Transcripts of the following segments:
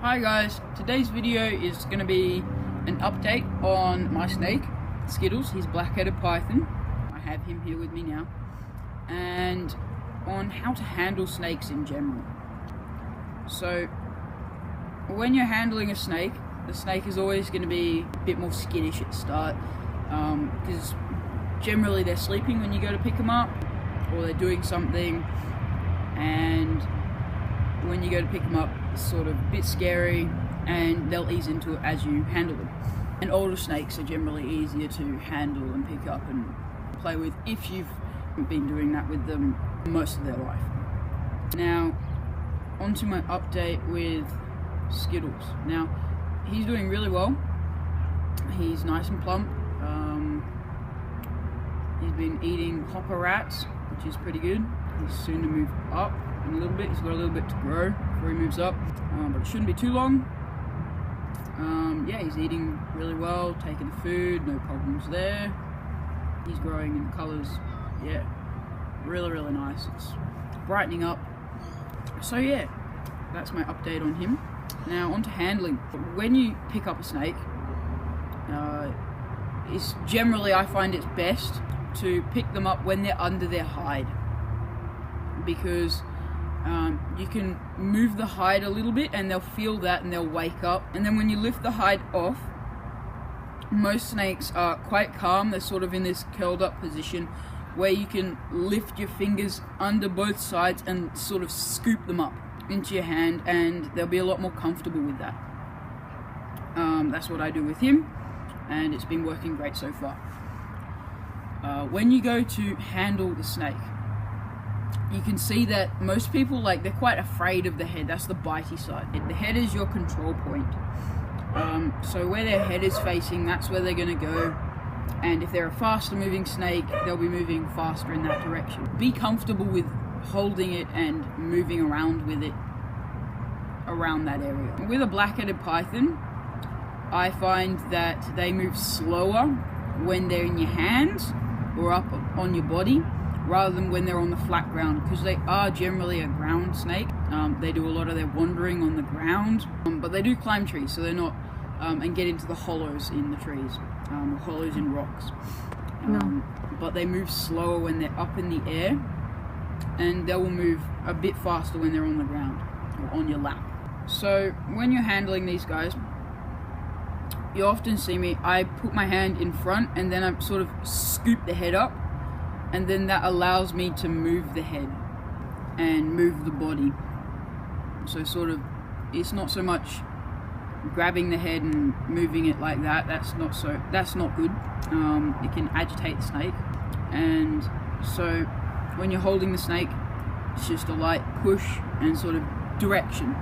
Hi guys, today's video is going to be an update on my snake, Skittles. He's a black-headed python. I have him here with me now. And on how to handle snakes in general. So, when you're handling a snake, the snake is always going to be a bit more skittish at the start. Because generally they're sleeping when you go to pick them up, or they're doing something, and when you go to pick them up, it's sort of a bit scary, and they'll ease into it as you handle them. And older snakes are generally easier to handle and pick up and play with if you've been doing that with them most of their life. Now, onto my update with Skittles. Now, he's doing really well. He's nice and plump. He's been eating hopper rats, which is pretty good. He's soon to move up in a little bit. He's got a little bit to grow before he moves up, but it shouldn't be too long. Yeah, he's eating really well, taking the food, no problems there. He's growing in colours, yeah, really nice. It's brightening up. So yeah, that's my update on him. Now on to handling. When you pick up a snake, it's generally, I find it's best to pick them up when they're under their hide, because you can move the hide a little bit and they'll feel that and they'll wake up. And then when you lift the hide off, most snakes are quite calm. They're sort of in this curled up position where you can lift your fingers under both sides and sort of scoop them up into your hand, and they'll be a lot more comfortable with that. That's what I do with him, and it's been working great so far. When you go to handle the snake, you can see that most people, they're quite afraid of the head. That's the bitey side. The head is your control point. So where their head is facing, that's where they're going to go. And if they're a faster moving snake, they'll be moving faster in that direction. Be comfortable with holding it and moving around with it around that area. With a black-headed python, I find that they move slower when they're in your hands or up on your body, rather than when they're on the flat ground, because they are generally a ground snake. They do a lot of their wandering on the ground, but they do climb trees, so they're not, and get into the hollows in the trees, or hollows in rocks. But they move slower when they're up in the air, and they will move a bit faster when they're on the ground, or on your lap. So when you're handling these guys, you often see me, I put my hand in front, and then I sort of scoop the head up, and then that allows me to move the head and move the body. So sort of, it's not so much grabbing the head and moving it like that. That's not good. It can agitate the snake. And so when you're holding the snake, it's just a light push and sort of direction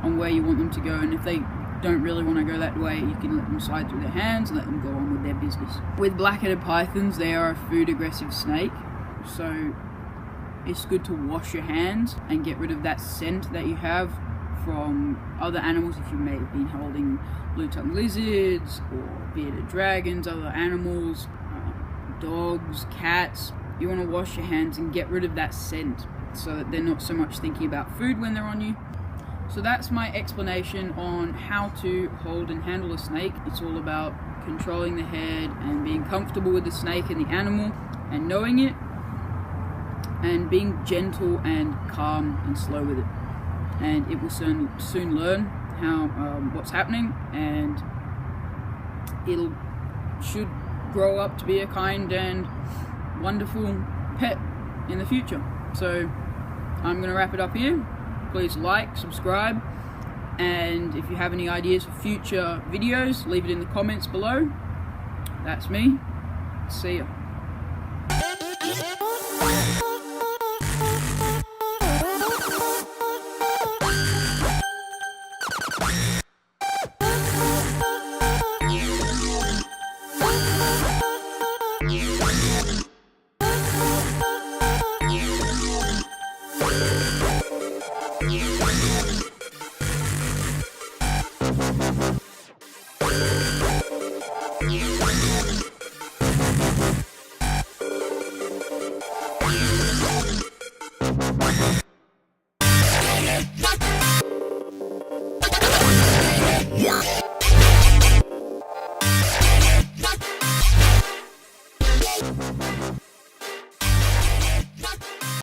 on where you want them to go. And if they don't really want to go that way, you can let them slide through their hands and let them go on with their business. With black-headed pythons, they are a food-aggressive snake, so it's good to wash your hands and get rid of that scent that you have from other animals. If you may have been holding blue-tongued lizards or bearded dragons, other animals, dogs, cats, you want to wash your hands and get rid of that scent so that they're not so much thinking about food when they're on you. So that's my explanation on how to hold and handle a snake. It's all about controlling the head and being comfortable with the snake and the animal and knowing it, and being gentle and calm and slow with it. And it will soon learn how what's happening, and should grow up to be a kind and wonderful pet in the future. So I'm going to wrap it up here. Please like, subscribe, and if you have any ideas for future videos, leave it in the comments below. That's me. See ya. Yeah.